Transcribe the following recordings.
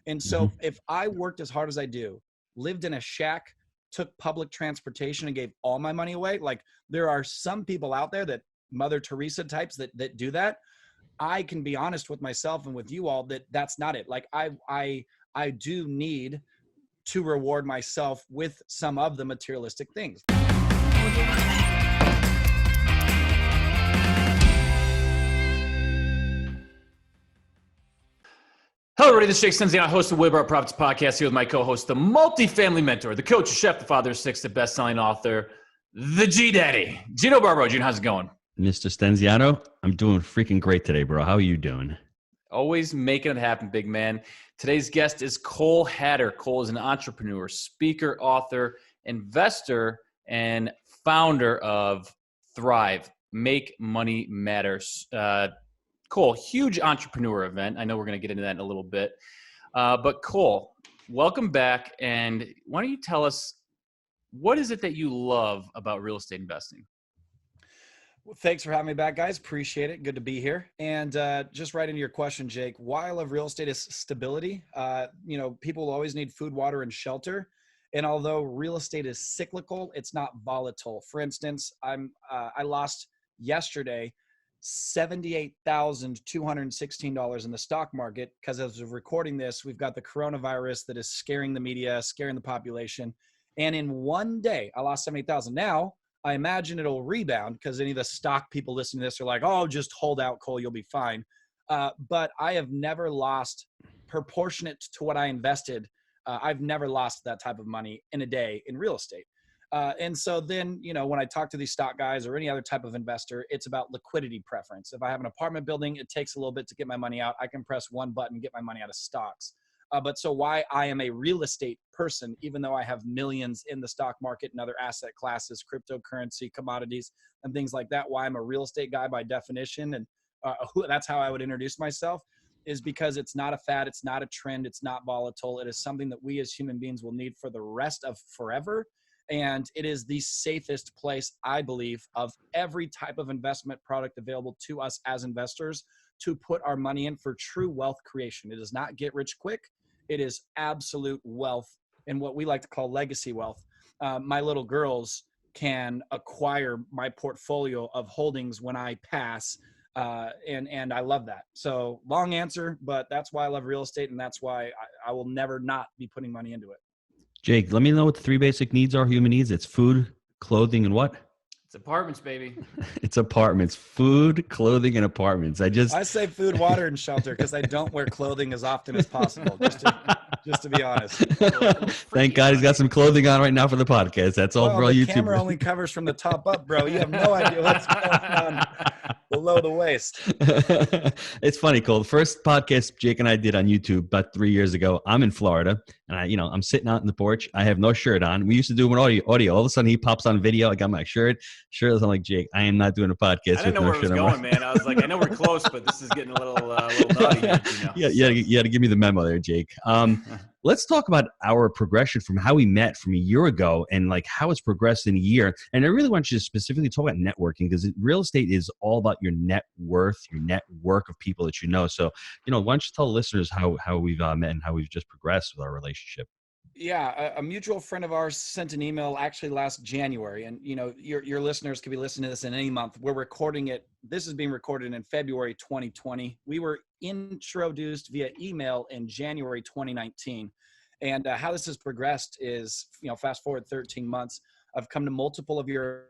And so if I worked as hard as I do, lived in a shack, took public transportation and gave all my money away, like there are some people out there that Mother Teresa types that do that. I can be honest with myself and with you all that that's not it. Like I do need to reward myself with some of the materialistic things. Hello, everybody. This is Jake Stenziano, host of Wheelbarrow Properties Podcast, here with my co-host, the multifamily mentor, the coach, the chef, the father of six, the best-selling author, the G-Daddy, Gino Barbaro. Gino, how's it going? Mr. Stenziano, I'm doing freaking great today, bro. How are you doing? Always making it happen, big man. Today's guest is Cole Hatter. Cole is an entrepreneur, speaker, author, investor, and founder of Thrive, Make Money Matter. Cole, huge entrepreneur event. I know we're going to get into that in a little bit. But Cole, welcome back. And why don't you tell us, what is it that you love about real estate investing? Well, thanks for having me back, guys. Appreciate it. Good to be here. And just right into your question, Jake, why I love real estate is stability. People always need food, water, and shelter. And although real estate is cyclical, it's not volatile. For instance, I lost yesterday $78,216 in the stock market because as of recording this, we've got the coronavirus that is scaring the media, scaring the population. And in one day, I lost 78,000. Now, I imagine it'll rebound because any of the stock people listening to this are like, oh, just hold out, Cole, you'll be fine. But I have never lost proportionate to what I invested. I've never lost that type of money in a day in real estate. And so then, when I talk to these stock guys or any other type of investor, it's about liquidity preference. If I have an apartment building, it takes a little bit to get my money out. I can press one button, get my money out of stocks. But so why I am a real estate person, even though I have millions in the stock market and other asset classes, cryptocurrency, commodities, and things like that, why I'm a real estate guy by definition, and that's how I would introduce myself, is because it's not a fad, it's not a trend, it's not volatile. It is something that we as human beings will need for the rest of forever. And it is the safest place, I believe, of every type of investment product available to us as investors to put our money in for true wealth creation. It does not get rich quick. It is absolute wealth and what we like to call legacy wealth. My little girls can acquire my portfolio of holdings when I pass. And I love that. So long answer, but that's why I love real estate. And that's why I will never not be putting money into it. Jake, let me know what the three basic needs are, human needs. It's food, clothing, and what? It's apartments, baby. It's apartments. Food, clothing, and apartments. I say food, water, and shelter because I don't wear clothing as often as possible, just to be honest. Thank God he's got some clothing on right now for the podcast. That's all for all YouTube. The camera only covers from the top up, bro. You have no idea what's going on below the waist. It's funny, Cole. The first podcast Jake and I did on YouTube about 3 years ago, I'm in Florida, and I'm sitting out in the porch. I have no shirt on. We used to do an audio. All of a sudden, he pops on video. I got my shirt. I'm like, Jake, I am not doing a podcast. I didn't know where it was going, man. I was like, I know we're close, but this is getting a little naughty. Yeah, you had to give me the memo there, Jake. Let's talk about our progression from how we met from a year ago and like how it's progressed in a year. And I really want you to specifically talk about networking because real estate is all about your net worth, your network of people that you know. So, why don't you tell listeners how we've met and how we've just progressed with our relationship? Yeah, a mutual friend of ours sent an email actually last January, and your listeners could be listening to this in any month. We're recording it. This is being recorded in February 2020. We were introduced via email in January 2019, and how this has progressed is, fast forward 13 months. I've come to multiple of your.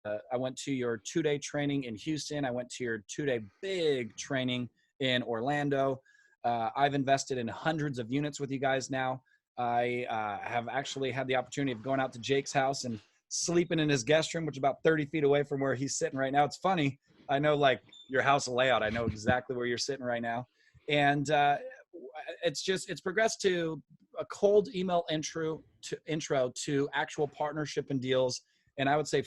I went to your 2-day training in Houston. I went to your 2-day big training in Orlando. I've invested in hundreds of units with you guys now. I have actually had the opportunity of going out to Jake's house and sleeping in his guest room, which is about 30 feet away from where he's sitting right now. It's funny. I know like your house layout. I know exactly where you're sitting right now. And it's progressed to a cold email intro to actual partnership and deals. And I would say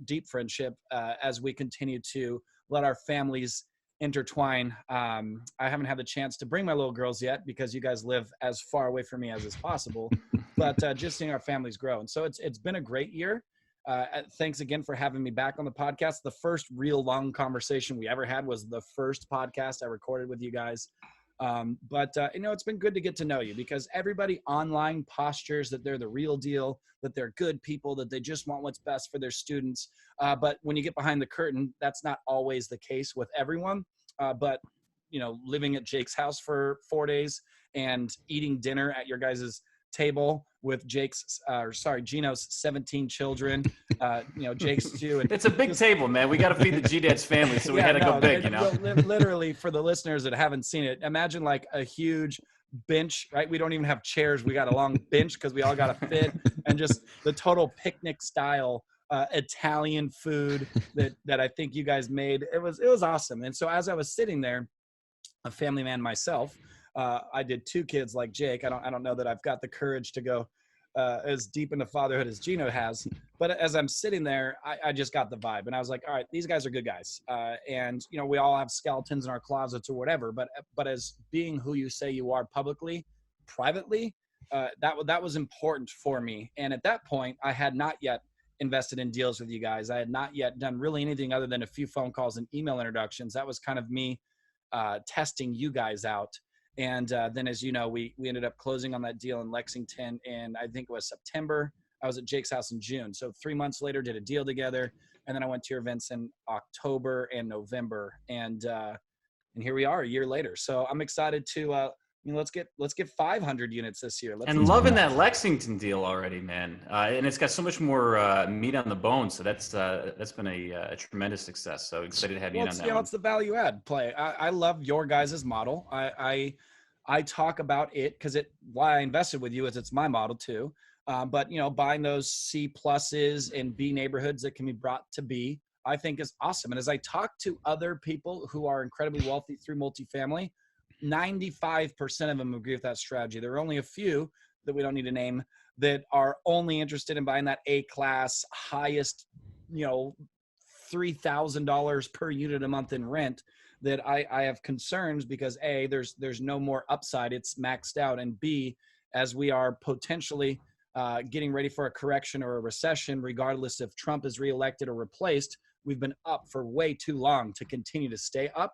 deep friendship as we continue to let our families intertwine. I haven't had the chance to bring my little girls yet because you guys live as far away from me as is possible, but just seeing our families grow. And so it's been a great year. Thanks again for having me back on the podcast. The first real long conversation we ever had was the first podcast I recorded with you guys. But it's been good to get to know you, because everybody online postures that they're the real deal, that they're good people, that they just want what's best for their students. But when you get behind the curtain, that's not always the case with everyone. But living at Jake's house for 4 days and eating dinner at your guys' table with Gino's 17 children, Jake's too. And It's a big table, man. We got to feed the G-Dad's family, so we had to go big, Literally, for the listeners that haven't seen it, imagine like a huge bench, right? We don't even have chairs. We got a long bench because we all got to fit, and just the total picnic style Italian food that I think you guys made. It was awesome. And so as I was sitting there, a family man myself, I did 2 kids like Jake. I don't know that I've got the courage to go as deep into fatherhood as Gino has, but as I'm sitting there, I just got the vibe, and I was like, all right, these guys are good guys. And we all have skeletons in our closets or whatever, but as being who you say you are publicly, privately, that was important for me. And at that point, I had not yet invested in deals with you guys. I had not yet done really anything other than a few phone calls and email introductions. That was kind of me testing you guys out. And then, as you know, we ended up closing on that deal in Lexington in, I think it was September. I was at Jake's house in June. So 3 months later, did a deal together. And then I went to your events in October and November. And here we are a year later. So I'm excited to, let's get 500 units this year. And loving that Lexington deal already, man. And it's got so much more meat on the bone. So that's been a tremendous success. So excited to have you on that. It's the value add play. I love your guys' model. I talk about it because why I invested with you is it's my model too. But buying those C pluses and B neighborhoods that can be brought to B, I think is awesome. And as I talk to other people who are incredibly wealthy through multifamily, 95% of them agree with that strategy. There are only a few that we don't need to name that are only interested in buying that A-class, highest, $3,000 per unit a month in rent, that I have concerns because A, there's no more upside. It's maxed out. And B, as we are potentially getting ready for a correction or a recession, regardless if Trump is reelected or replaced, we've been up for way too long to continue to stay up.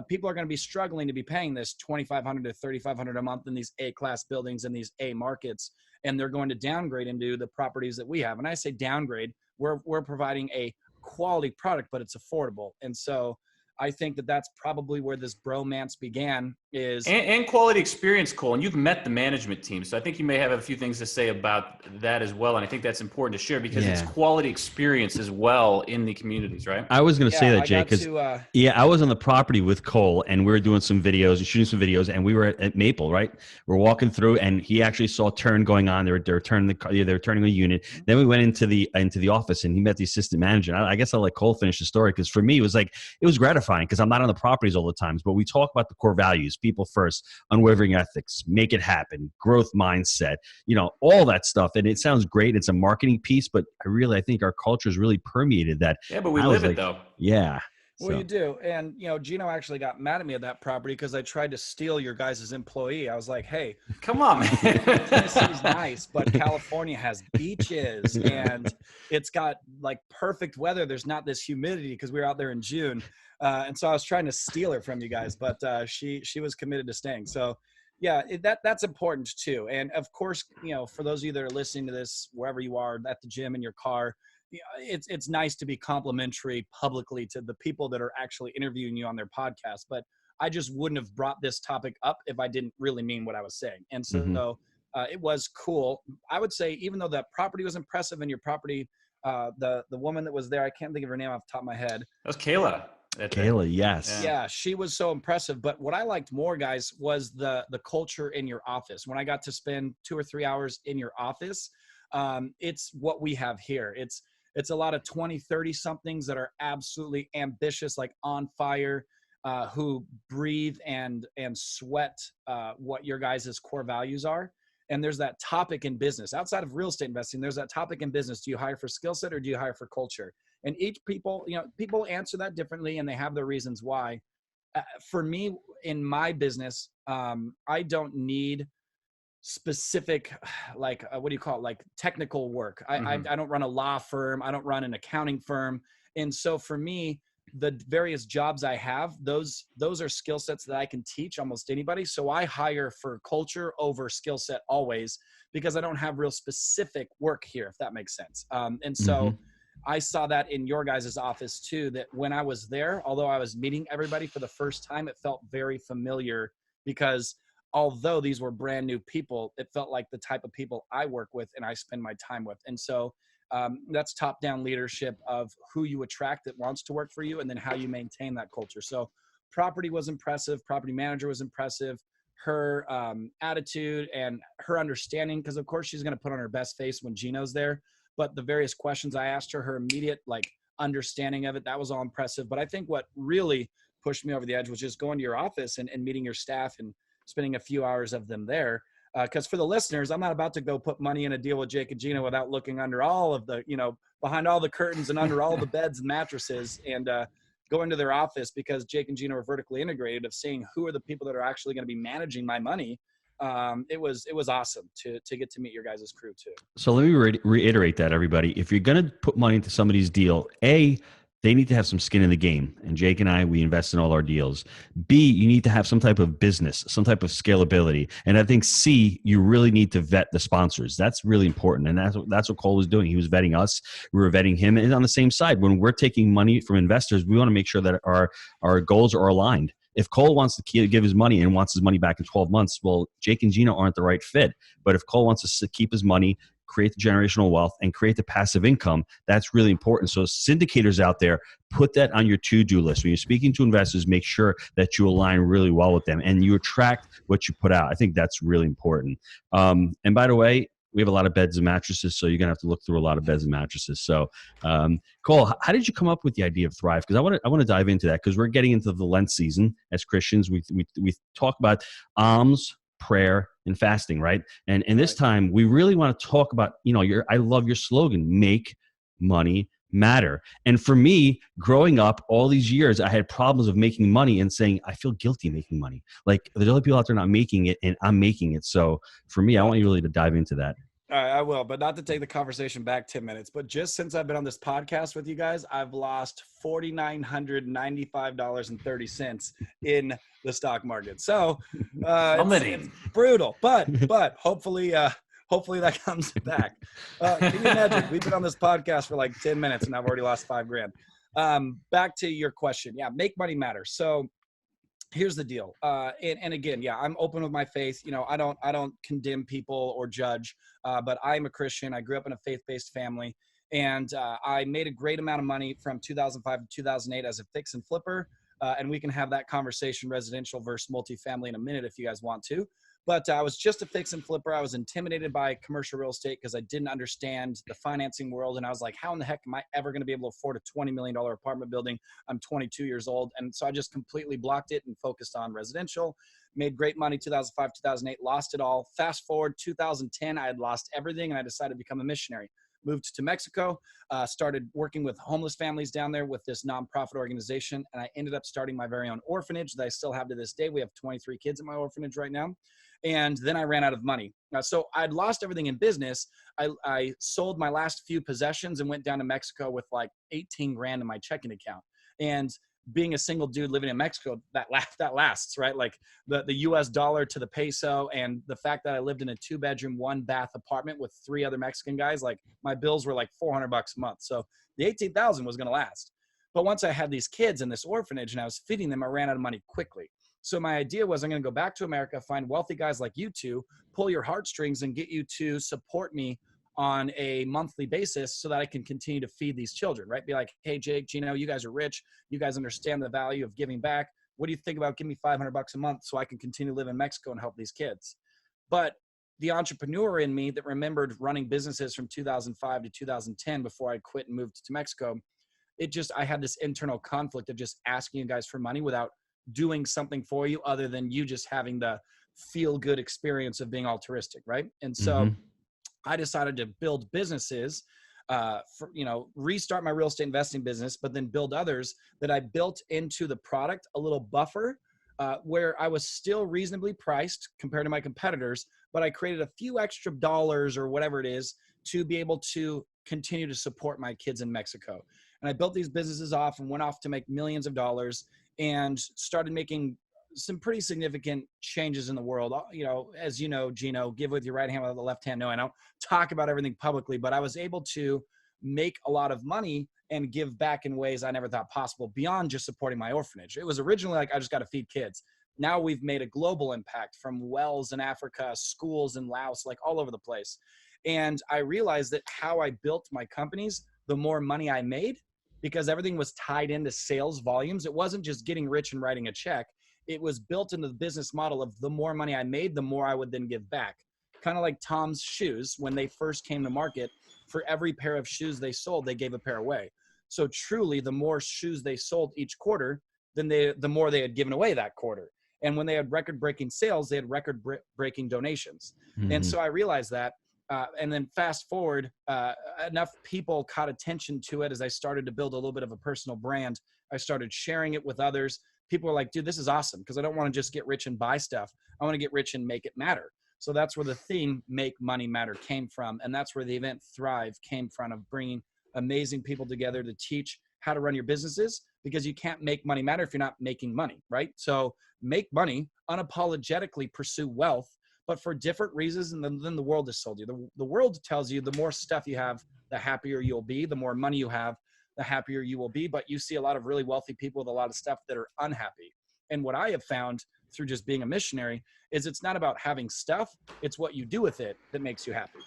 People are going to be struggling to be paying this $2,500 to $3,500 a month in these A-class buildings in these A markets, and they're going to downgrade into the properties that we have. And I say downgrade, we're providing a quality product, but it's affordable. And so I think that's probably where this bromance began is. And quality experience, Cole. And you've met the management team. So I think you may have a few things to say about that as well. And I think that's important to share because it's quality experience as well in the communities, right? I was going to say that, Jake, because I was on the property with Cole and we were doing some videos and shooting some videos, and we were at Maple, right? We're walking through and he actually saw a turn going on. They were turning the car, they were turning a unit. Then we went into the office and he met the assistant manager. I guess I'll let Cole finish the story because for me, it was gratifying because I'm not on the properties all the times, but we talk about the core values, people first, unwavering ethics, make it happen, growth mindset, all that stuff. And it sounds great. It's a marketing piece, but I think our culture has really permeated that. Yeah, but we live it though. Yeah. Well, you do. And, Gino actually got mad at me at that property because I tried to steal your guys' employee. I was like, hey, come on, man. Tennessee's nice, but California has beaches and it's got like perfect weather. There's not this humidity because we were out there in June. And so I was trying to steal her from you guys, but she was committed to staying. So yeah, that's important too. And of course, for those of you that are listening to this, wherever you are, at the gym, in your car, it's nice to be complimentary publicly to the people that are actually interviewing you on their podcast. But I just wouldn't have brought this topic up if I didn't really mean what I was saying. And so it was cool. I would say, even though that property was impressive and your property, the woman that was there, I can't think of her name off the top of my head. That was Kayla. Kayla, yes. Yeah, she was so impressive. But what I liked more, guys, was the culture in your office. When I got to spend 2 or 3 hours in your office, it's what we have here. It's a lot of 20, 30 somethings that are absolutely ambitious, like on fire, who breathe and sweat what your guys' core values are. And there's that topic in business. Outside of real estate investing, there's that topic in business. Do you hire for skill set or do you hire for culture? And each people answer that differently and they have their reasons why. For me, in my business, I don't need specific, technical work. I don't run a law firm. I don't run an accounting firm. And so for me, the various jobs I have, those are skill sets that I can teach almost anybody. So I hire for culture over skill set always, because I don't have real specific work here, if that makes sense. And so I saw that in your guys' office too, that when I was there, although I was meeting everybody for the first time, it felt very familiar, because although these were brand new people, it felt like the type of people I work with and I spend my time with. And so that's top-down leadership of who you attract that wants to work for you, and then how you maintain that culture. So property was impressive. Property manager was impressive. Her attitude and her understanding, because of course she's going to put on her best face when Gino's there. But the various questions I asked her, her immediate like understanding of it, that was all impressive. But I think what really pushed me over the edge was just going to your office and meeting your staff and spending a few hours of them there. Because for the listeners, I'm not about to go put money in a deal with Jake and Gino without looking under all of the, behind all the curtains and under all the beds and mattresses, and go into their office, because Jake and Gino are vertically integrated, of seeing who are the people that are actually going to be managing my money. It was awesome to get to meet your guys' crew too. So let me reiterate that, everybody. If you're going to put money into somebody's deal, A, they need to have some skin in the game. And Jake and I, we invest in all our deals. B, you need to have some type of business, some type of scalability. And I think C, you really need to vet the sponsors. That's really important. And that's what Cole was doing. He was vetting us. We were vetting him. And on the same side, when we're taking money from investors, we want to make sure that our goals are aligned. If Cole wants to give his money and wants his money back in 12 months, well, Jake and Gino aren't the right fit. But if Cole wants to keep his money, create the generational wealth, and create the passive income, that's really important. So syndicators out there, put that on your to-do list. When you're speaking to investors, make sure that you align really well with them and you attract what you put out. I think that's really important. And by the way, we have a lot of beds and mattresses, so you're going to have to look through a lot of beds and mattresses. So, Cole, how did you come up with the idea of Thrive? Because I want to dive into that, because we're getting into the Lent season as Christians. We talk about alms, prayer, and fasting, right? And this time, we really want to talk about, I love your slogan, make money matter. And for me, growing up all these years, I had problems of making money and saying, I feel guilty making money. Like, there's other people out there not making it, and I'm making it. So for me, I want you really to dive into that. All right, I will, but not to take the conversation back 10 minutes. But just since I've been on this podcast with you guys, I've lost $4,995.30 in the stock market. So it's brutal, but hopefully that comes back. Can you imagine? We've been on this podcast for like 10 minutes and I've already lost $5,000. Back to your question. Yeah, make money matter. So here's the deal. And again, yeah, I'm open with my faith. I don't condemn people or judge, but I'm a Christian. I grew up in a faith-based family, and I made a great amount of money from 2005 to 2008 as a fix and flipper. And we can have that conversation, residential versus multifamily, in a minute if you guys want to. But I was just a fix and flipper. I was intimidated by commercial real estate because I didn't understand the financing world. And I was like, how in the heck am I ever going to be able to afford a $20 million apartment building? I'm 22 years old. And so I just completely blocked it and focused on residential. Made great money 2005, 2008, lost it all. Fast forward 2010, I had lost everything and I decided to become a missionary. Moved to Mexico, started working with homeless families down there with this nonprofit organization. And I ended up starting my very own orphanage that I still have to this day. We have 23 kids in my orphanage right now. And then I ran out of money. So I'd lost everything in business. I sold my last few possessions and went down to Mexico with like 18 grand in my checking account. And being a single dude living in Mexico, that lasts, right? Like the US dollar to the peso, and the fact that I lived in a 2-bedroom, 1-bath apartment with 3 other Mexican guys, like my bills were like $400 a month. So the 18,000 was going to last. But once I had these kids in this orphanage and I was feeding them, I ran out of money quickly. So my idea was, I'm going to go back to America, find wealthy guys like you two, pull your heartstrings and get you to support me on a monthly basis so that I can continue to feed these children, right? Be like, hey, Jake, Gino, you guys are rich. You guys understand the value of giving back. What do you think about giving me $500 a month so I can continue to live in Mexico and help these kids? But the entrepreneur in me that remembered running businesses from 2005 to 2010 before I quit and moved to Mexico, I had this internal conflict of just asking you guys for money without doing something for you other than you just having the feel good experience of being altruistic, right? And so I decided to build businesses, restart my real estate investing business, but then build others that I built into the product a little buffer where I was still reasonably priced compared to my competitors, but I created a few extra dollars or whatever it is to be able to continue to support my kids in Mexico. And I built these businesses off and went off to make millions of dollars and started making some pretty significant changes in the world. As you know, Gino, give with your right hand with the left hand. No, I don't talk about everything publicly, but I was able to make a lot of money and give back in ways I never thought possible beyond just supporting my orphanage. It was originally like, I just got to feed kids. Now we've made a global impact from wells in Africa, schools in Laos, like all over the place. And I realized that how I built my companies, the more money I made, because everything was tied into sales volumes. It wasn't just getting rich and writing a check. It was built into the business model of the more money I made, the more I would then give back. Kind of like Tom's shoes. When they first came to market, for every pair of shoes they sold, they gave a pair away. So truly, the more shoes they sold each quarter, then the more they had given away that quarter. And when they had record-breaking sales, they had record-breaking donations. Mm-hmm. And so I realized that. And then fast forward, enough people caught attention to it as I started to build a little bit of a personal brand. I started sharing it with others. People were like, dude, this is awesome, because I don't want to just get rich and buy stuff. I want to get rich and make it matter. So that's where the theme Make Money Matter came from. And that's where the event Thrive came from, of bringing amazing people together to teach how to run your businesses, because you can't make money matter if you're not making money, right? So make money, unapologetically pursue wealth, but for different reasons than the world has sold you. The world tells you the more stuff you have, the happier you'll be. The more money you have, the happier you will be. But you see a lot of really wealthy people with a lot of stuff that are unhappy. And what I have found through just being a missionary is it's not about having stuff. It's what you do with it that makes you happy.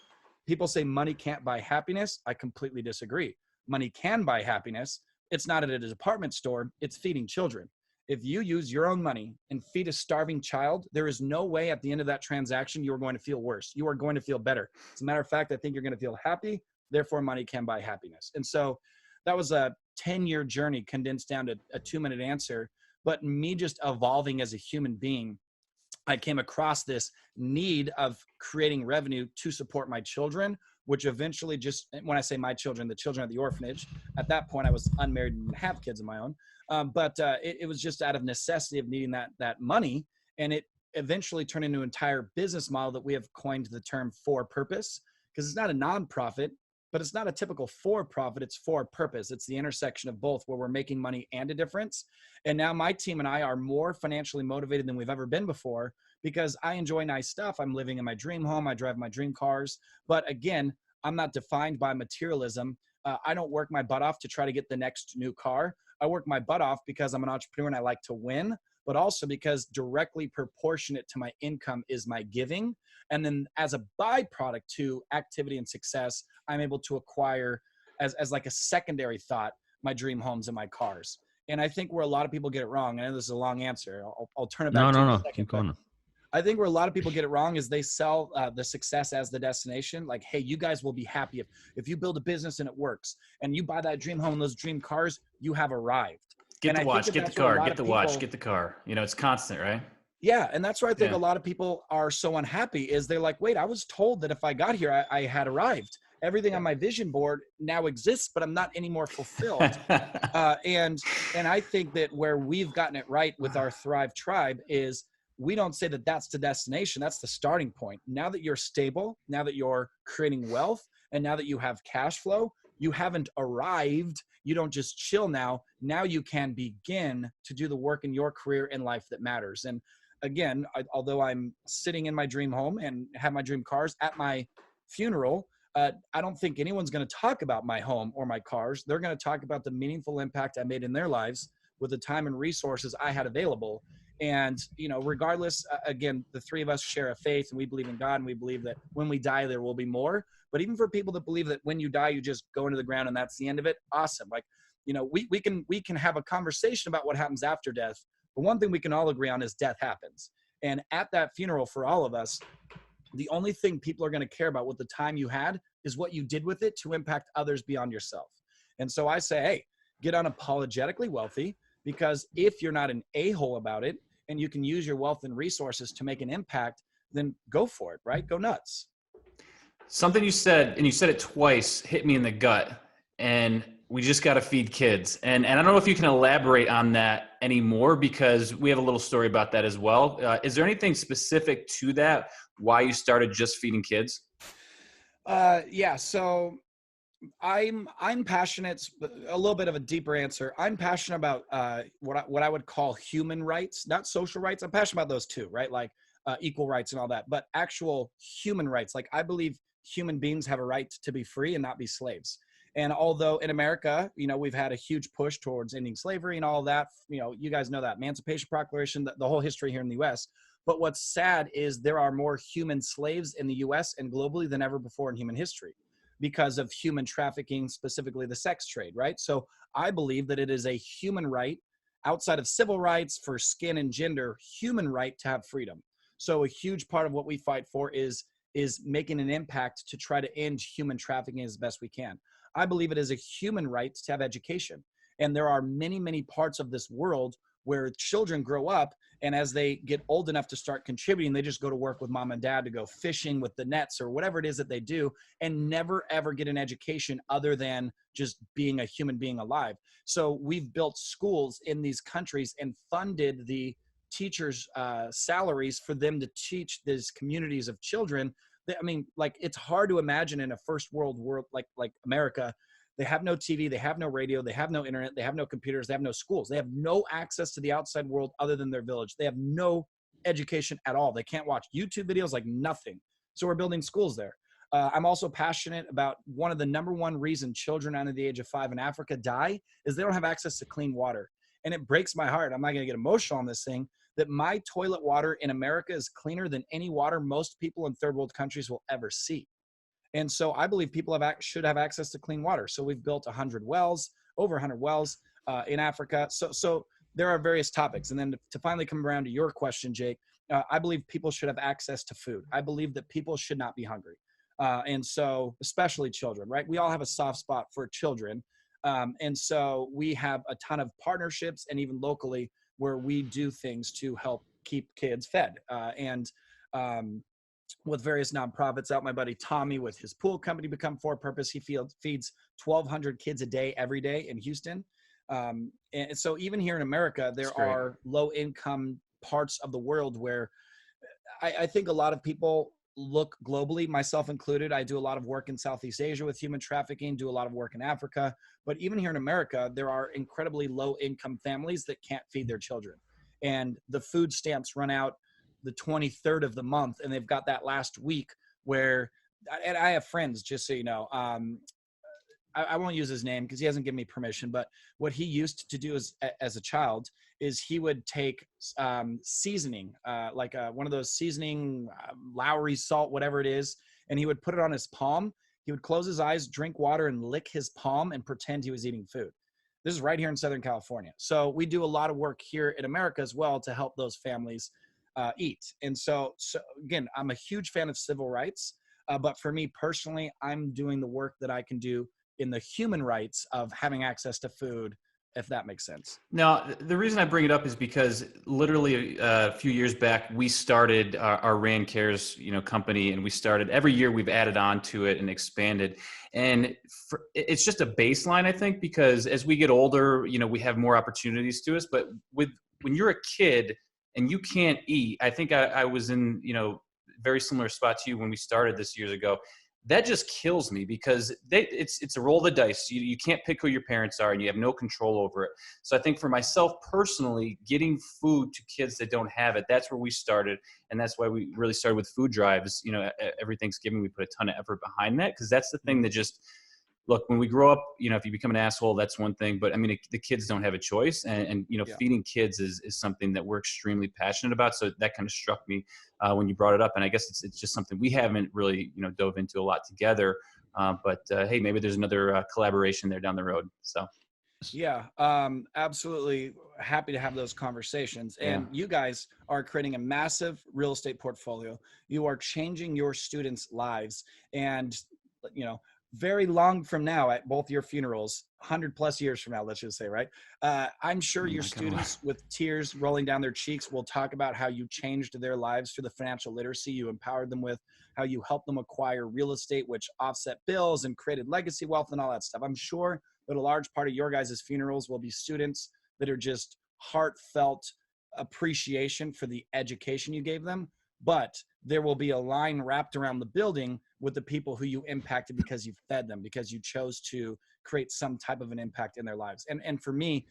People say money can't buy happiness. I completely disagree. Money can buy happiness. It's not at a department store. It's feeding children. If you use your own money and feed a starving child, there is no way at the end of that transaction you are going to feel worse. You are going to feel better. As a matter of fact, I think you're going to feel happy. Therefore, money can buy happiness. And so that was a 10-year journey condensed down to a 2-minute answer. But me just evolving as a human being, I came across this need of creating revenue to support my children, which eventually just, when I say my children, the children at the orphanage, at that point I was unmarried and didn't have kids of my own. But it was just out of necessity of needing that money. And it eventually turned into an entire business model that we have coined the term for purpose, because it's not a nonprofit, but it's not a typical for profit. It's for purpose. It's the intersection of both, where we're making money and a difference. And now my team and I are more financially motivated than we've ever been before, because I enjoy nice stuff. I'm living in my dream home. I drive my dream cars. But again, I'm not defined by materialism. I don't work my butt off to try to get the next new car. I work my butt off because I'm an entrepreneur and I like to win, but also because directly proportionate to my income is my giving. And then as a byproduct to activity and success, I'm able to acquire as like a secondary thought, my dream homes and my cars. And I think where a lot of people get it wrong, I know this is a long answer. I'll turn it back to you in a second. Keep going. I think where a lot of people get it wrong is they sell the success as the destination. Like, hey, you guys will be happy if you build a business and it works and you buy that dream home and those dream cars, you have arrived. Get the watch, get the car, get the watch, get the car. You know, it's constant, right? Yeah. And that's where I think a lot of people are so unhappy is they're like, wait, I was told that if I got here, I had arrived. Everything on my vision board now exists, but I'm not any more fulfilled. And I think that where we've gotten it right with our Thrive Tribe is we don't say that that's the destination. That's the starting point. Now that you're stable, now that you're creating wealth, and now that you have cash flow, you haven't arrived. You don't just chill now. Now you can begin to do the work in your career and life that matters. And again, although I'm sitting in my dream home and have my dream cars at my funeral, I don't think anyone's going to talk about my home or my cars. They're going to talk about the meaningful impact I made in their lives with the time and resources I had available. And, you know, regardless, again, the three of us share a faith and we believe in God and we believe that when we die, there will be more. But even for people that believe that when you die, you just go into the ground and that's the end of it. Awesome. Like, you know, we can have a conversation about what happens after death. But one thing we can all agree on is death happens. And at that funeral for all of us, the only thing people are going to care about with the time you had is what you did with it to impact others beyond yourself. And so I say, hey, get unapologetically wealthy, because if you're not an a-hole about it and you can use your wealth and resources to make an impact, then go for it, right? Go nuts. Something you said, and you said it twice, hit me in the gut. And we just got to feed kids. And I don't know if you can elaborate on that anymore, because we have a little story about that as well. Is there anything specific to that, why you started just feeding kids? Yeah. So I'm passionate. A little bit of a deeper answer. I'm passionate about what I would call human rights, not social rights. I'm passionate about those too, right? Like equal rights and all that, but actual human rights. Like I believe human beings have a right to be free and not be slaves. And although in America, we've had a huge push towards ending slavery and all of that, you guys know that Emancipation Proclamation, the whole history here in the U.S. But what's sad is there are more human slaves in the U.S. and globally than ever before in human history, because of human trafficking, specifically the sex trade, right? So I believe that it is a human right, outside of civil rights for skin and gender, human right to have freedom. So a huge part of what we fight for is making an impact to try to end human trafficking as best we can. I believe it is a human right to have education. And there are many, many parts of this world where children grow up, and as they get old enough to start contributing, they just go to work with mom and dad to go fishing with the nets or whatever it is that they do, and never ever get an education other than just being a human being alive. So we've built schools in these countries and funded the teachers' salaries for them to teach these communities of children. I mean, like, it's hard to imagine in a first world like America. They have no TV, they have no radio, they have no internet, they have no computers, they have no schools. They have no access to the outside world other than their village. They have no education at all. They can't watch YouTube videos, like nothing. So we're building schools there. I'm also passionate about one of the number one reason children under the age of 5 in Africa die is they don't have access to clean water. And it breaks my heart. I'm not going to get emotional on this thing, that my toilet water in America is cleaner than any water most people in third world countries will ever see. And so I believe people should have access to clean water. So we've built 100 wells, over 100 wells in Africa. So there are various topics. And then to finally come around to your question, Jake, I believe people should have access to food. I believe that people should not be hungry. And so especially children, right? We all have a soft spot for children. And so we have a ton of partnerships, and even locally, where we do things to help keep kids fed. With various nonprofits out. My buddy Tommy with his pool company, Become For Purpose, he feeds 1,200 kids a day, every day in Houston. And so even here in America, there are low income parts of the world where I think a lot of people look globally, myself included. I do a lot of work in Southeast Asia with human trafficking, do a lot of work in Africa. But even here in America, there are incredibly low income families that can't feed their children. And the food stamps run out the 23rd of the month, and they've got that last week where, and I have friends, just so you know, I won't use his name because he hasn't given me permission, but what he used to do as a child is he would take seasoning, like one of those seasoning, Lowry salt, whatever it is, and he would put it on his palm. He would close his eyes, drink water, and lick his palm and pretend he was eating food. This is right here in Southern California. So we do a lot of work here in America as well to help those families eat. And so again, I'm a huge fan of civil rights, but for me personally, I'm doing the work that I can do in the human rights of having access to food, if that makes sense. Now, the reason I bring it up is because literally a few years back, we started our Rand Cares, company, and we started every year we've added on to it and expanded. And it's just a baseline, I think, because as we get older, we have more opportunities to us. But when you're a kid and you can't eat, I think I was in, very similar spot to you when we started this years ago. That just kills me because it's a roll of the dice. You can't pick who your parents are, and you have no control over it. So I think for myself personally, getting food to kids that don't have it, that's where we started. And that's why we really started with food drives. Every Thanksgiving, we put a ton of effort behind that, because that's the thing that just, look, when we grow up, if you become an asshole, that's one thing. But I mean, the kids don't have a choice. And feeding kids is something that we're extremely passionate about. So that kind of struck me when you brought it up. And I guess it's just something we haven't really, dove into a lot together. But hey, maybe there's another collaboration there down the road. So. Yeah, absolutely happy to have those conversations. And you guys are creating a massive real estate portfolio. You are changing your students' lives. And, very long from now, at both your funerals, 100+ years from now, let's just say, right? I'm sure your students with tears rolling down their cheeks will talk about how you changed their lives through the financial literacy you empowered them with, how you helped them acquire real estate, which offset bills and created legacy wealth and all that stuff. I'm sure that a large part of your guys' funerals will be students that are just heartfelt appreciation for the education you gave them. but there will be a line wrapped around the building with the people who you impacted because you fed them, because you chose to create some type of an impact in their lives. And for me,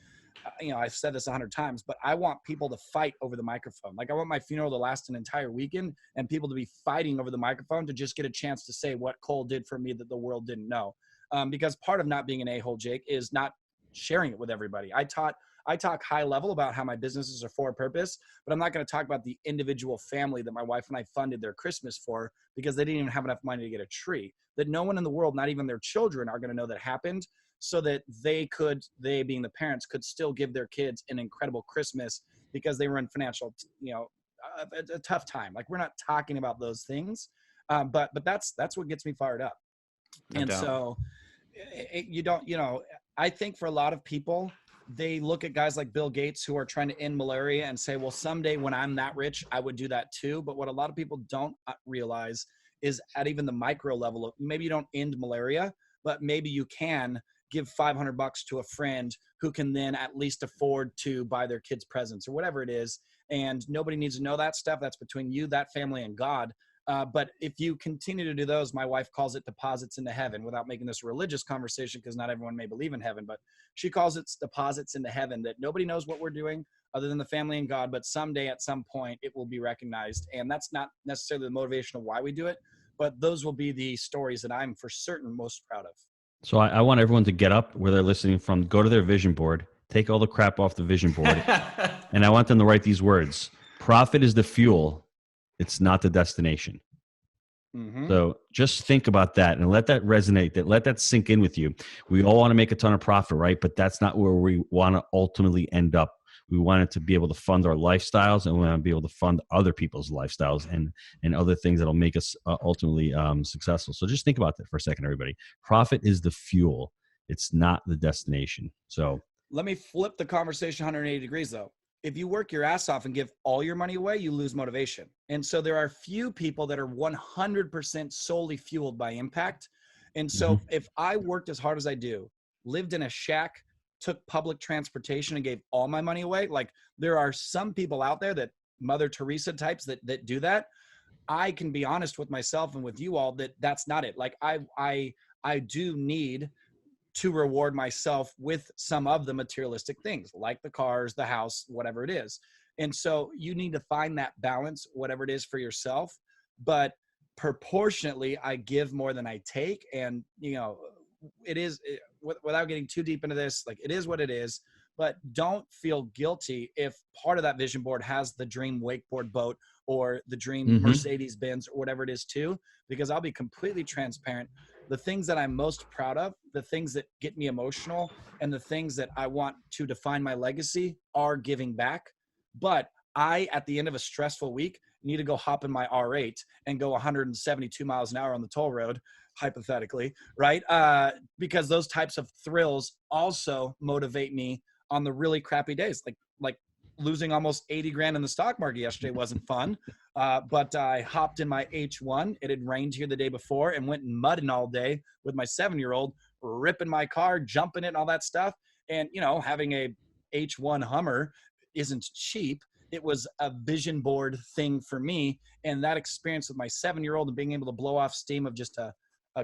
I've said this 100 times, but I want people to fight over the microphone. Like, I want my funeral to last an entire weekend and people to be fighting over the microphone to just get a chance to say what Cole did for me that the world didn't know. Because part of not being an a-hole, Jake, is not sharing it with everybody. I talk high level about how my businesses are for a purpose, but I'm not going to talk about the individual family that my wife and I funded their Christmas for because they didn't even have enough money to get a tree, that no one in the world, not even their children, are going to know that happened, so that they being the parents, could still give their kids an incredible Christmas because they were in financial, a tough time. Like, we're not talking about those things. But that's what gets me fired up. And so I think for a lot of people, they look at guys like Bill Gates who are trying to end malaria and say, well, someday when I'm that rich, I would do that too. But what a lot of people don't realize is, at even the micro level, maybe you don't end malaria, but maybe you can give $500 to a friend who can then at least afford to buy their kids presents or whatever it is. And nobody needs to know that stuff. That's between you, that family, and God. But if you continue to do those, my wife calls it deposits into heaven, without making this a religious conversation, because not everyone may believe in heaven, but she calls it deposits into heaven, that nobody knows what we're doing other than the family and God. But someday, at some point, it will be recognized. And that's not necessarily the motivation of why we do it, but those will be the stories that I'm for certain most proud of. So I want everyone to get up where they're listening from, go to their vision board, take all the crap off the vision board, and I want them to write these words: profit is the fuel, it's not the destination. Mm-hmm. So just think about that and let that resonate, let that sink in with you. We all want to make a ton of profit, right? But that's not where we want to ultimately end up. We want it to be able to fund our lifestyles, and we want to be able to fund other people's lifestyles and other things that'll make us ultimately successful. So just think about that for a second, everybody. Profit is the fuel. It's not the destination. So let me flip the conversation 180 degrees though. If you work your ass off and give all your money away, you lose motivation. And so there are few people that are 100% solely fueled by impact. And so if I worked as hard as I do, lived in a shack, took public transportation, and gave all my money away, like, there are some people out there, that Mother Teresa types, that do that. I can be honest with myself and with you all that that's not it. Like, I do need to reward myself with some of the materialistic things, like the cars, the house, whatever it is. And so you need to find that balance, whatever it is for yourself. But proportionately, I give more than I take. And, without getting too deep into this, like, it is what it is. But don't feel guilty if part of that vision board has the dream wakeboard boat or the dream Mercedes Benz or whatever it is too, because I'll be completely transparent. The things that I'm most proud of, the things that get me emotional, and the things that I want to define my legacy are giving back. But I, at the end of a stressful week, need to go hop in my R8 and go 172 miles an hour on the toll road, hypothetically, right? Because those types of thrills also motivate me on the really crappy days. Like losing almost 80 grand in the stock market yesterday wasn't fun. But I hopped in my H1. It had rained here the day before, and went mudding all day with my 7-year-old, ripping my car, jumping it and all that stuff. And, having a H1 Hummer isn't cheap. It was a vision board thing for me. And that experience with my 7-year-old and being able to blow off steam of just a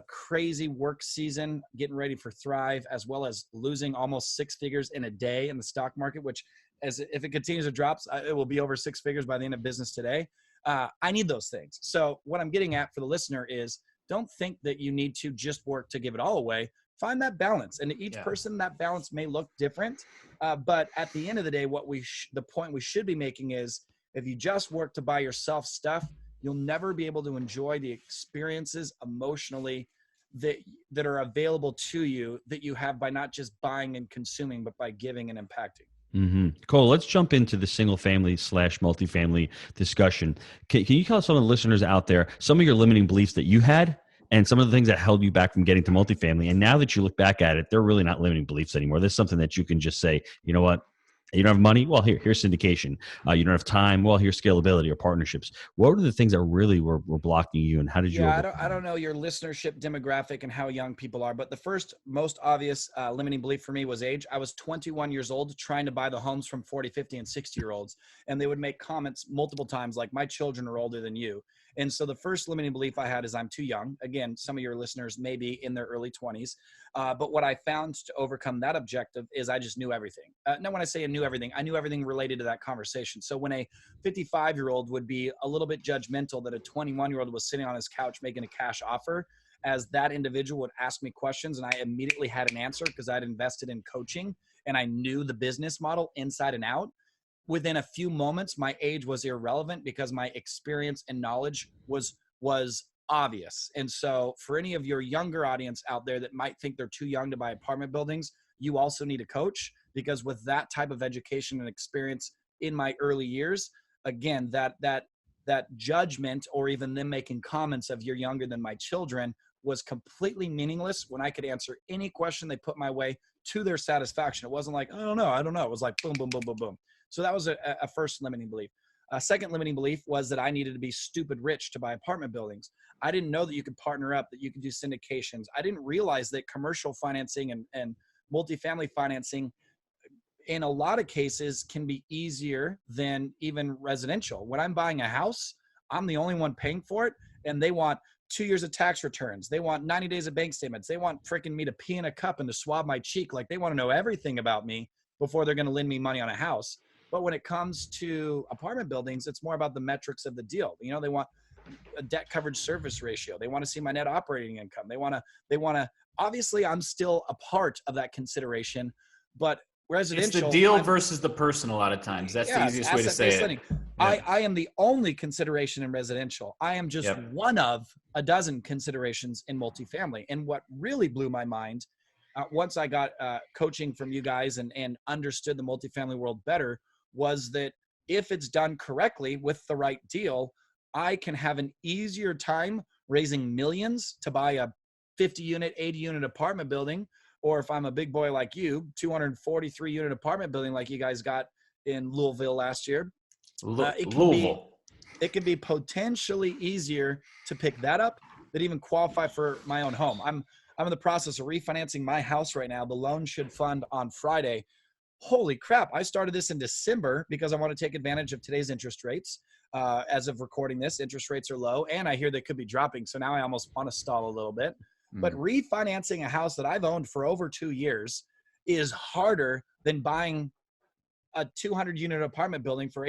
crazy work season, getting ready for Thrive, as well as losing almost 6 figures in a day in the stock market, which, if it continues to drop, it will be over 6 figures by the end of business today. I need those things. So what I'm getting at for the listener is, don't think that you need to just work to give it all away. Find that balance. And each person, that balance may look different. But at the end of the day, the point we should be making is, if you just work to buy yourself stuff, you'll never be able to enjoy the experiences emotionally that are available to you, that you have by not just buying and consuming, but by giving and impacting. Cole, let's jump into the single family / multifamily discussion. Can you tell some of the listeners out there some of your limiting beliefs that you had, and some of the things that held you back from getting to multifamily? And now that you look back at it, they're really not limiting beliefs anymore. There's something that you can just say, you know what, You don't have money? Well, here's syndication. You don't have time? Well, here's scalability or partnerships. What were the things that really were blocking you, and how did you Yeah, overcome I don't know your listenership demographic and how young people are, but the first most obvious limiting belief for me was age. I was 21 years old trying to buy the homes from 40, 50, and 60-year-olds, and they would make comments multiple times like, my children are older than you. And so the first limiting belief I had is I'm too young. Again, some of your listeners may be in their early 20s. But what I found to overcome that objective is I just knew everything. Now, when I say I knew everything related to that conversation. So when a 55-year-old would be a little bit judgmental that a 21-year-old was sitting on his couch making a cash offer, as that individual would ask me questions and I immediately had an answer because I'd invested in coaching and I knew the business model inside and out. Within a few moments, my age was irrelevant because my experience and knowledge was obvious. And so for any of your younger audience out there that might think they're too young to buy apartment buildings, you also need a coach, because with that type of education and experience in my early years, again, that judgment or even them making comments of you're younger than my children was completely meaningless when I could answer any question they put my way to their satisfaction. It wasn't like, I don't know. It was like boom, boom, boom, boom, boom. So that was a first limiting belief. A second limiting belief was that I needed to be stupid rich to buy apartment buildings. I didn't know that you could partner up, that you could do syndications. I didn't realize that commercial financing and multifamily financing in a lot of cases can be easier than even residential. When I'm buying a house, I'm the only one paying for it, and they want 2 years of tax returns. They want 90 days of bank statements. They want freaking me to pee in a cup and to swab my cheek. Like, they want to know everything about me before they're going to lend me money on a house. But when it comes to apartment buildings, it's more about the metrics of the deal. You know, they want a debt coverage service ratio. They want to see my net operating income. They want to, obviously I'm still a part of that consideration, but residential. It's the deal versus the person a lot of times. That's the easiest way to say it. Yeah. I am the only consideration in residential. I am just one of a dozen considerations in multifamily. And what really blew my mind, once I got coaching from you guys and understood the multifamily world better, was that if it's done correctly with the right deal, I can have an easier time raising millions to buy a 50 unit, 80 unit apartment building. Or if I'm a big boy like you, 243 unit apartment building like you guys got in Louisville last year, it can be potentially easier to pick that up than even qualify for my own home. I'm in the process of refinancing my house right now. The loan should fund on Friday. Holy crap. I started this in December because I want to take advantage of today's interest rates. As of recording this, interest rates are low, and I hear they could be dropping. So now I almost want to stall a little bit. But refinancing a house that I've owned for over 2 years is harder than buying a 200 unit apartment building for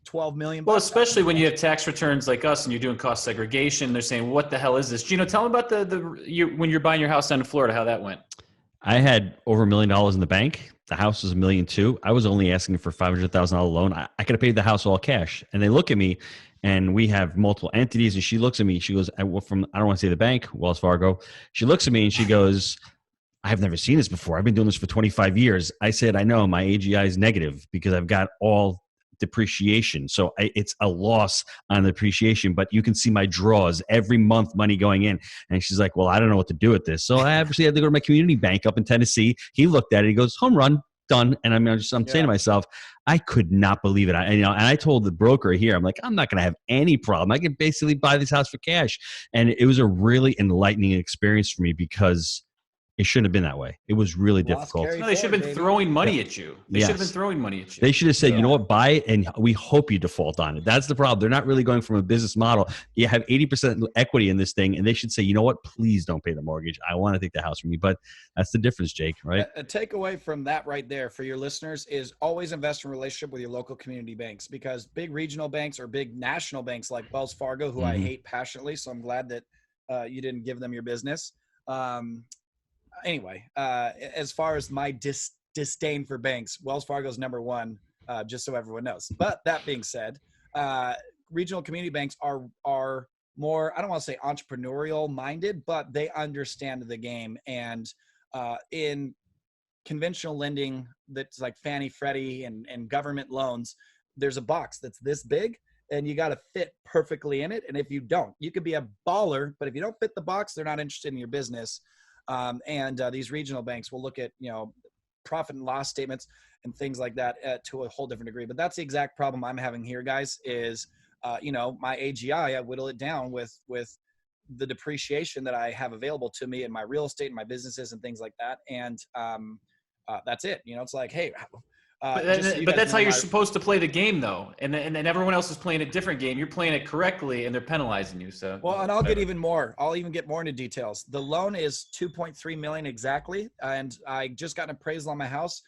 $12 million. Well, especially when you have tax returns like us and you're doing cost segregation, they're saying, what the hell is this? Gino, tell them about when you're buying your house down in Florida, how that went. I had over $1 million in the bank. The house was $1.2 million. I was only asking for $500,000 loan. I could have paid the house all cash. And they look at me, and we have multiple entities. And she looks at me. She goes, I don't want to say the bank, Wells Fargo. She looks at me and she goes, I've never seen this before. I've been doing this for 25 years. I said, I know my AGI is negative because I've got all depreciation. So it's a loss on the depreciation, but you can see my draws every month, money going in. And she's like, well, I don't know what to do with this. So I obviously had to go to my community bank up in Tennessee. He looked at it. He goes, home run, done. And I'm saying to myself, I could not believe it. And I told the broker here, I'm like, I'm not going to have any problem. I can basically buy this house for cash. And it was a really enlightening experience for me because it shouldn't have been that way. It was really difficult. No, they should have been throwing money at you. They should have been throwing money at you. They should have said, you know what, buy it, and we hope you default on it. That's the problem. They're not really going from a business model. You have 80% equity in this thing, and they should say, you know what, please don't pay the mortgage. I want to take the house from you. But that's the difference, Jake, right? A takeaway from that right there for your listeners is always invest in a relationship with your local community banks, because big regional banks or big national banks like Wells Fargo, who I hate passionately, so I'm glad that you didn't give them your business. Anyway, as far as my disdain for banks, Wells Fargo's number one, just so everyone knows. But that being said, regional community banks are more, I don't want to say entrepreneurial minded, but they understand the game. And in conventional lending that's like Fannie, Freddie, and government loans, there's a box that's this big, and you got to fit perfectly in it. And if you don't, you could be a baller, but if you don't fit the box, they're not interested in your business. And these regional banks will look at, profit and loss statements and things like that to a whole different degree. But that's the exact problem I'm having here, guys, is, my AGI, I whittle it down with the depreciation that I have available to me in my real estate and my businesses and things like that. And that's it. It's like, hey, but that's how you're supposed to play the game, though. And then everyone else is playing a different game. You're playing it correctly, and they're penalizing you. So and I'll get even more. I'll even get more into details. The loan is $2.3 million exactly, and I just got an appraisal on my house,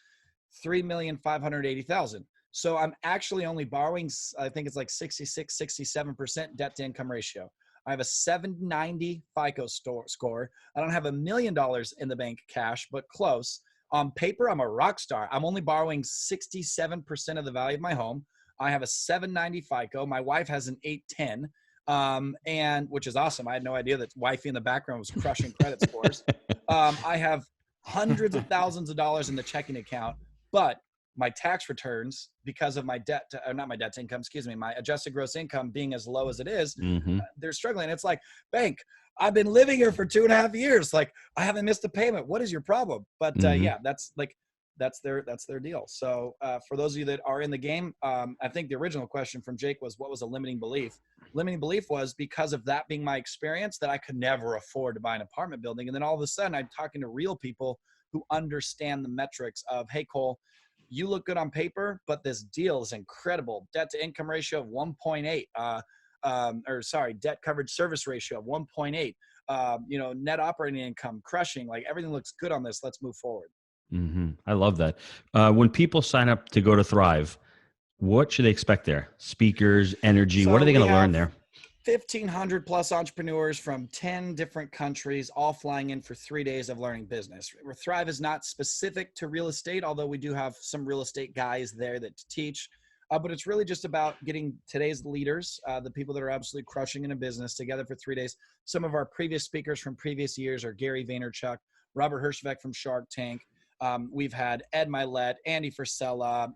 $3,580,000. So I'm actually only borrowing, I think it's like 67% debt to income ratio. I have a 790 FICO score. I don't have $1 million in the bank cash, but close. On paper, I'm a rock star. I'm only borrowing 67% of the value of my home. I have a 790 FICO. My wife has an 810, and which is awesome. I had no idea that wifey in the background was crushing credit scores. I have hundreds of thousands of dollars in the checking account, but my tax returns, because of my my adjusted gross income being as low as it is, they're struggling. It's like, bank, I've been living here for 2.5 years. Like, I haven't missed a payment. What is your problem? But yeah, that's their deal. So for those of you that are in the game, I think the original question from Jake was, what was a limiting belief? Limiting belief was because of that being my experience, that I could never afford to buy an apartment building. And then all of a sudden I'm talking to real people who understand the metrics of, hey, Cole, you look good on paper, but this deal is incredible. Debt to income ratio of 1.8, debt coverage service ratio of 1.8, net operating income crushing, like everything looks good on this. Let's move forward. I love that. When people sign up to go to Thrive, what should they expect there? Speakers, energy, So what are they going to we learn have there? 1,500 plus entrepreneurs from 10 different countries, all flying in for 3 days of learning business. Thrive is not specific to real estate, although we do have some real estate guys there that teach. But it's really just about getting today's leaders, the people that are absolutely crushing in a business, together for 3 days. Some of our previous speakers from previous years are Gary Vaynerchuk, Robert Herjavec from Shark Tank. We've had Ed Milet, Andy Frisella,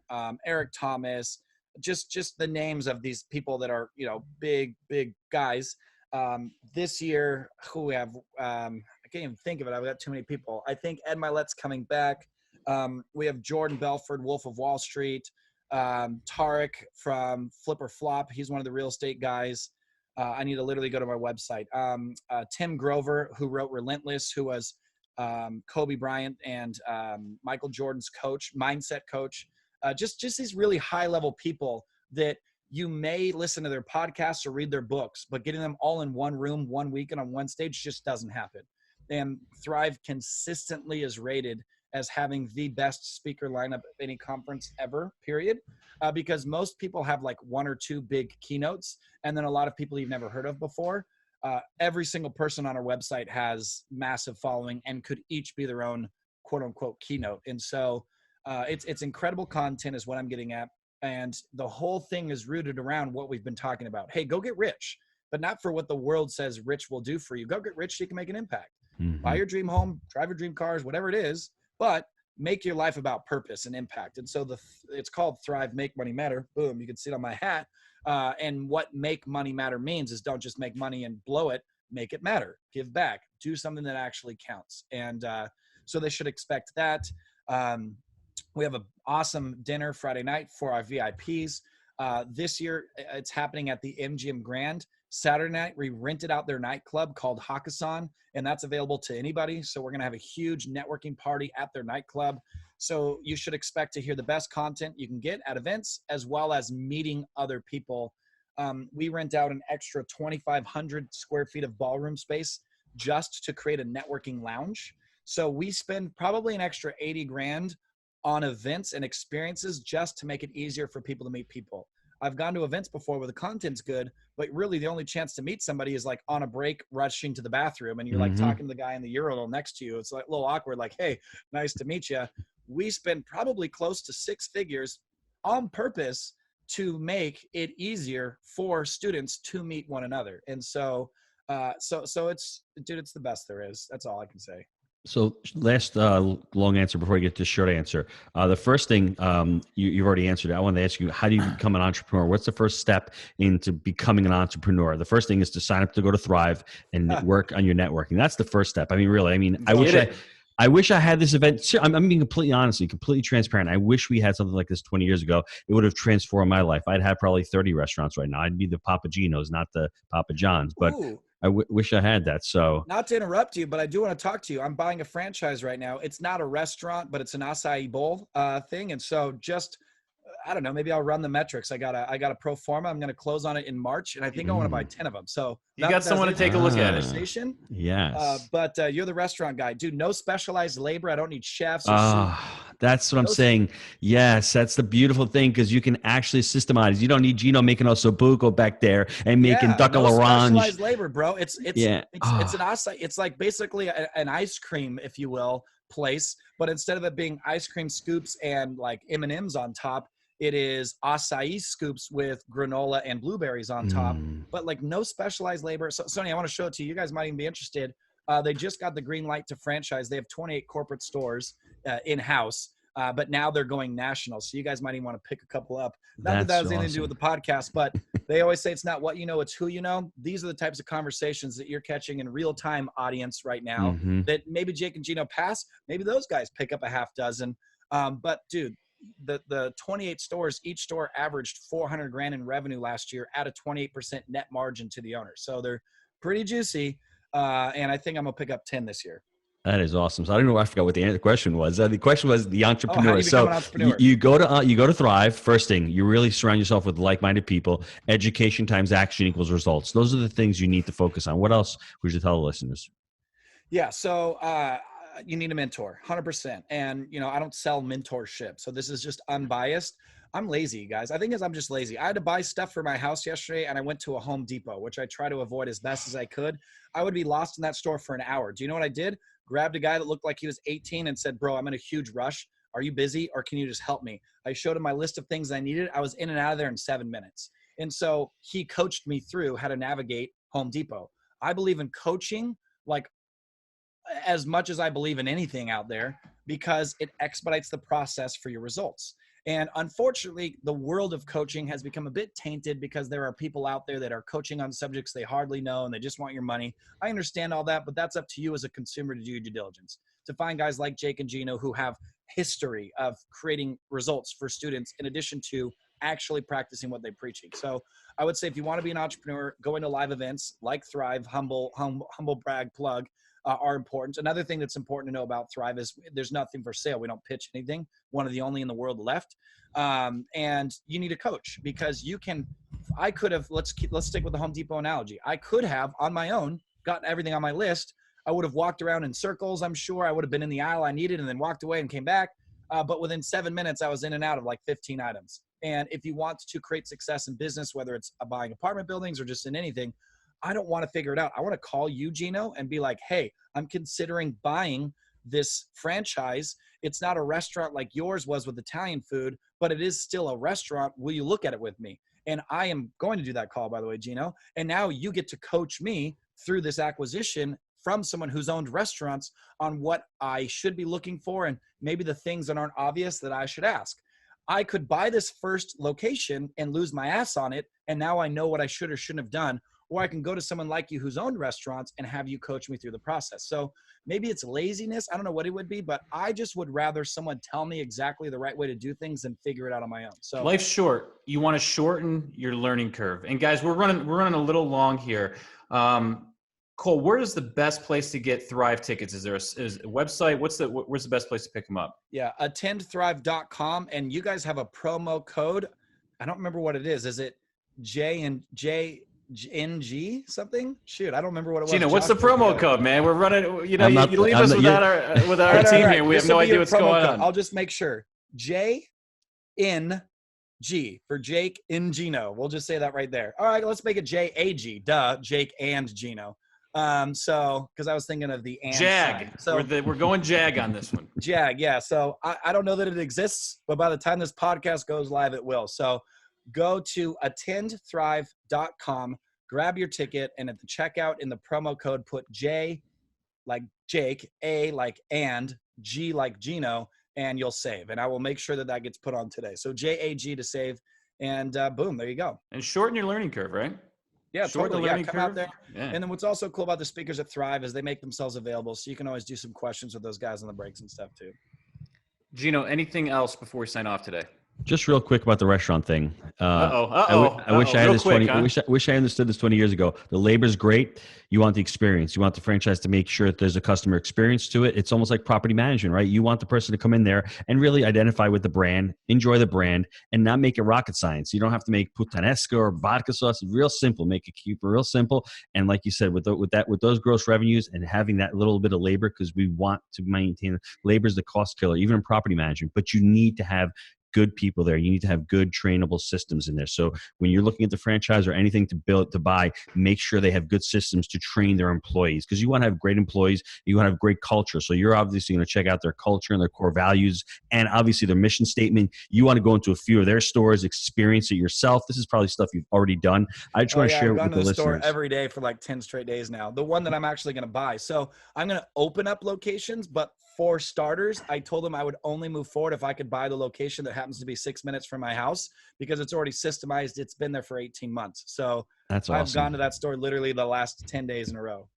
Eric Thomas, just the names of these people that are, big guys. This year, who we have, I can't even think of it. I've got too many people. I think Ed Milet's coming back. We have Jordan Belford, Wolf of Wall Street, Tarek from Flip or Flop. He's one of the real estate guys. I need to literally go to my website. Tim Grover, who wrote Relentless, who was Kobe Bryant and Michael Jordan's coach, mindset coach. Just these really high level people that you may listen to their podcasts or read their books, but getting them all in one room, 1 week and on one stage just doesn't happen. And Thrive consistently is rated as having the best speaker lineup of any conference ever, period. Because most people have like one or two big keynotes, and then a lot of people you've never heard of before. Every single person on our website has massive following and could each be their own quote unquote keynote. And so it's incredible content is what I'm getting at. And the whole thing is rooted around what we've been talking about. Hey, go get rich, but not for what the world says rich will do for you. Go get rich so you can make an impact. Buy your dream home, drive your dream cars, whatever it is, but make your life about purpose and impact. And so it's called Thrive, Make Money Matter. Boom, you can see it on my hat. And what make money matter means is don't just make money and blow it, make it matter, give back, do something that actually counts. And so they should expect that. We have an awesome dinner Friday night for our VIPs. This year, it's happening at the MGM Grand. Saturday night, we rented out their nightclub called Hakkasan, and that's available to anybody. So we're going to have a huge networking party at their nightclub. So you should expect to hear the best content you can get at events, as well as meeting other people. We rent out an extra 2,500 square feet of ballroom space just to create a networking lounge. So we spend probably an extra 80 grand on events and experiences just to make it easier for people to meet people. I've gone to events before where the content's good, but really the only chance to meet somebody is like on a break, rushing to the bathroom, and you're like talking to the guy in the urinal next to you. It's like a little awkward, like, hey, nice to meet you. We spend probably close to 6 figures on purpose to make it easier for students to meet one another. And so it's, dude, it's the best there is. That's all I can say. So last long answer before I get to short answer. The first thing you've already answered. I want to ask you, how do you become an entrepreneur? What's the first step into becoming an entrepreneur? The first thing is to sign up to go to Thrive and work on your networking. That's the first step. I mean, really, I I wish I had this event. I'm being completely honest, completely transparent. I wish we had something like this 20 years ago. It would have transformed my life. I'd have probably 30 restaurants right now. I'd be the Papa Gino's, not the Papa John's. But Ooh. I wish I had that. So, not to interrupt you, but I do want to talk to you. I'm buying a franchise right now. It's not a restaurant, but it's an acai bowl thing. And so just, I don't know, maybe I'll run the metrics. I got a pro forma. I'm going to close on it in March, and I think I want to buy 10 of them. So you got someone to take a look at it. Yes. But you're the restaurant guy, dude. No specialized labor. I don't need chefs. Or that's what I'm saying. Yes, that's the beautiful thing, because you can actually systemize. You don't need Gino making ossobuco back there and making duck à l'orange. Specialized labor, bro. It's an acai. It's like basically an ice cream, if you will, place. But instead of it being ice cream scoops and like M&Ms on top, it is acai scoops with granola and blueberries on top. But like no specialized labor. So Sonny, I want to show it to you. You guys might even be interested. They just got the green light to franchise. They have 28 corporate stores in-house, but now they're going national. So you guys might even want to pick a couple up. Not that has anything to do with the podcast, but they always say it's not what you know, it's who you know. These are the types of conversations that you're catching in real time, audience, right now, that maybe Jake and Gino pass. Maybe those guys pick up a half dozen. But dude, the 28 stores, each store averaged 400 grand in revenue last year at a 28% net margin to the owner. So they're pretty juicy. And I think I'm gonna pick up 10 this year. That is awesome. So I don't know. I forgot what the question was. The question was the entrepreneur. How do you become an entrepreneur? You go to Thrive. First thing, you really surround yourself with like-minded people. Education times action equals results. Those are the things you need to focus on. What else would you tell the listeners? Yeah. So you need a mentor, 100%. And I don't sell mentorship. So this is just unbiased. I'm lazy, guys. I think I'm just lazy. I had to buy stuff for my house yesterday, and I went to a Home Depot, which I try to avoid as best as I could. I would be lost in that store for an hour. Do you know what I did? Grabbed a guy that looked like he was 18 and said, bro, I'm in a huge rush. Are you busy, or can you just help me? I showed him my list of things I needed. I was in and out of there in 7 minutes. And so he coached me through how to navigate Home Depot. I believe in coaching, like as much as I believe in anything out there, because it expedites the process for your results. And unfortunately, the world of coaching has become a bit tainted because there are people out there that are coaching on subjects they hardly know and they just want your money. I understand all that, but that's up to you as a consumer to do your due diligence. To find guys like Jake and Gino who have history of creating results for students in addition to actually practicing what they're preaching. So I would say if you want to be an entrepreneur, going to live events like Thrive, humble brag plug, are important. Another thing that's important to know about Thrive is there's nothing for sale. We don't pitch anything. One of the only in the world left. And you need a coach because I could have, let's stick with the Home Depot analogy. I could have on my own gotten everything on my list. I would have walked around in circles. I'm sure I would have been in the aisle I needed and then walked away and came back. But within 7 minutes, I was in and out of like 15 items. And if you want to create success in business, whether it's buying apartment buildings or just in anything, I don't want to figure it out. I want to call you, Gino, and be like, hey, I'm considering buying this franchise. It's not a restaurant like yours was with Italian food, but it is still a restaurant. Will you look at it with me? And I am going to do that call, by the way, Gino. And now you get to coach me through this acquisition from someone who's owned restaurants on what I should be looking for and maybe the things that aren't obvious that I should ask. I could buy this first location and lose my ass on it, and now I know what I should or shouldn't have done. Or I can go to someone like you who's owned restaurants and have you coach me through the process. So maybe it's laziness. I don't know what it would be, but I just would rather someone tell me exactly the right way to do things than figure it out on my own. So life's short. You want to shorten your learning curve. And guys, we're running a little long here. Cole, where is the best place to get Thrive tickets? Is there a website? Where's the best place to pick them up? Yeah, attendthrive.com. And you guys have a promo code. I don't remember what it is. Is it NG something? Shoot, I don't remember what it was. Gino, what's the promo code, man? We're running, you leave us without our team here. We have no idea what's going on. I'll just make sure. JNG for Jake in Gino. We'll just say that right there. All right, let's make it JAG. Duh, Jake and Gino. So because I was thinking of the and Jag. Sign. So we're going Jag on this one. Jag, yeah. So I don't know that it exists, but by the time this podcast goes live, it will. So go to attendthrive.com, grab your ticket, and at the checkout in the promo code, put J like Jake, A like and, G like Gino, and you'll save. And I will make sure that gets put on today. So JAG to save, and boom, there you go. And shorten your learning curve, right? Yeah, Shorten totally. the learning Come curve. out there. Yeah. And then what's also cool about the speakers at Thrive is they make themselves available. So you can always do some questions with those guys on the breaks and stuff too. Gino, anything else before we sign off today? Just real quick about the restaurant thing. I wish I had Real this quick, 20. I wish I understood this 20 years ago. The labor's great. You want the experience. You want the franchise to make sure that there's a customer experience to it. It's almost like property management, right? You want the person to come in there and really identify with the brand, enjoy the brand, and not make it rocket science. You don't have to make puttanesca or vodka sauce. It's real simple. Make it keep it real simple. And like you said, with those gross revenues and having that little bit of labor, because we want to maintain labor is the cost killer, even in property management. But you need to have good people there. You need to have good trainable systems in there. So when you're looking at the franchise or anything to buy, make sure they have good systems to train their employees, because you want to have great employees. You want to have great culture. So you're obviously going to check out their culture and their core values and obviously their mission statement. You want to go into a few of their stores, experience it yourself. This is probably stuff you've already done. I just want to share it with the listeners. I've gone to the store every day for like 10 straight days now. The one that I'm actually going to buy. So I'm going to open up locations, but for starters, I told them I would only move forward if I could buy the location that happens to be 6 minutes from my house, because it's already systemized. It's been there for 18 months. So that's awesome. I've gone to that store literally the last 10 days in a row.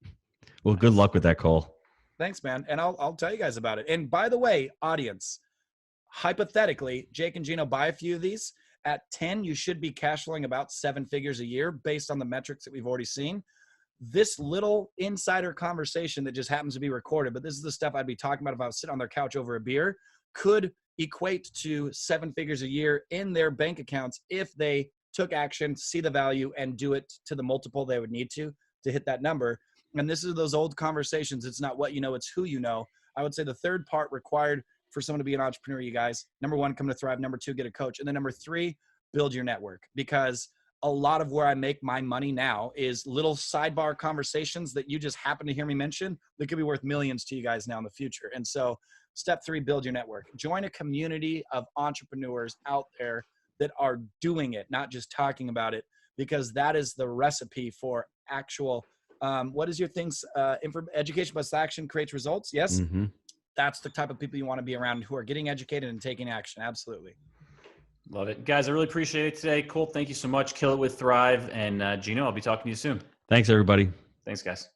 Well, good luck with that, Cole. Thanks, man. And I'll tell you guys about it. And by the way, audience, hypothetically, Jake and Gino buy a few of these. At 10, you should be cash flowing about 7 figures a year based on the metrics that we've already seen. This little insider conversation that just happens to be recorded, but this is the stuff I'd be talking about if I was sitting on their couch over a beer, could equate to 7 figures a year in their bank accounts if they took action, see the value, and do it to the multiple they would need to hit that number. And this is those old conversations. It's not what you know, it's who you know. I would say the third part required for someone to be an entrepreneur, you guys, number 1, come to Thrive. Number 2, get a coach. And then number 3, build your network, because a lot of where I make my money now is little sidebar conversations that you just happen to hear me mention that could be worth millions to you guys now in the future. And so step 3, build your network. Join a community of entrepreneurs out there that are doing it, not just talking about it, because that is the recipe for actual, what is your things? Education plus action creates results. Yes. Mm-hmm. That's the type of people you want to be around, who are getting educated and taking action. Absolutely. Love it. Guys, I really appreciate it today. Cole, thank you so much. Kill it with Thrive. And Gino, I'll be talking to you soon. Thanks, everybody. Thanks, guys.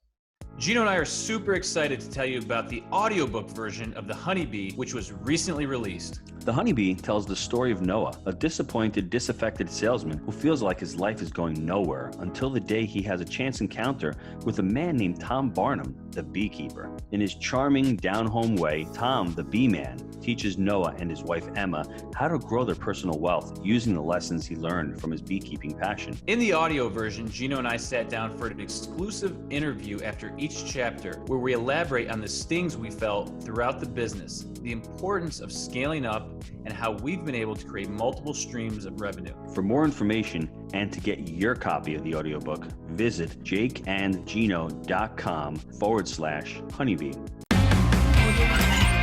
Gino and I are super excited to tell you about the audiobook version of The Honeybee, which was recently released. The Honeybee tells the story of Noah, a disappointed, disaffected salesman who feels like his life is going nowhere until the day he has a chance encounter with a man named Tom Barnum, the beekeeper. In his charming, down-home way, Tom, the bee man, teaches Noah and his wife Emma how to grow their personal wealth using the lessons he learned from his beekeeping passion. In the audio version, Gino and I sat down for an exclusive interview after each chapter, where we elaborate on the stings we felt throughout the business, the importance of scaling up, and how we've been able to create multiple streams of revenue. For more information and to get your copy of the audiobook, visit jakeandgino.com/honeybee.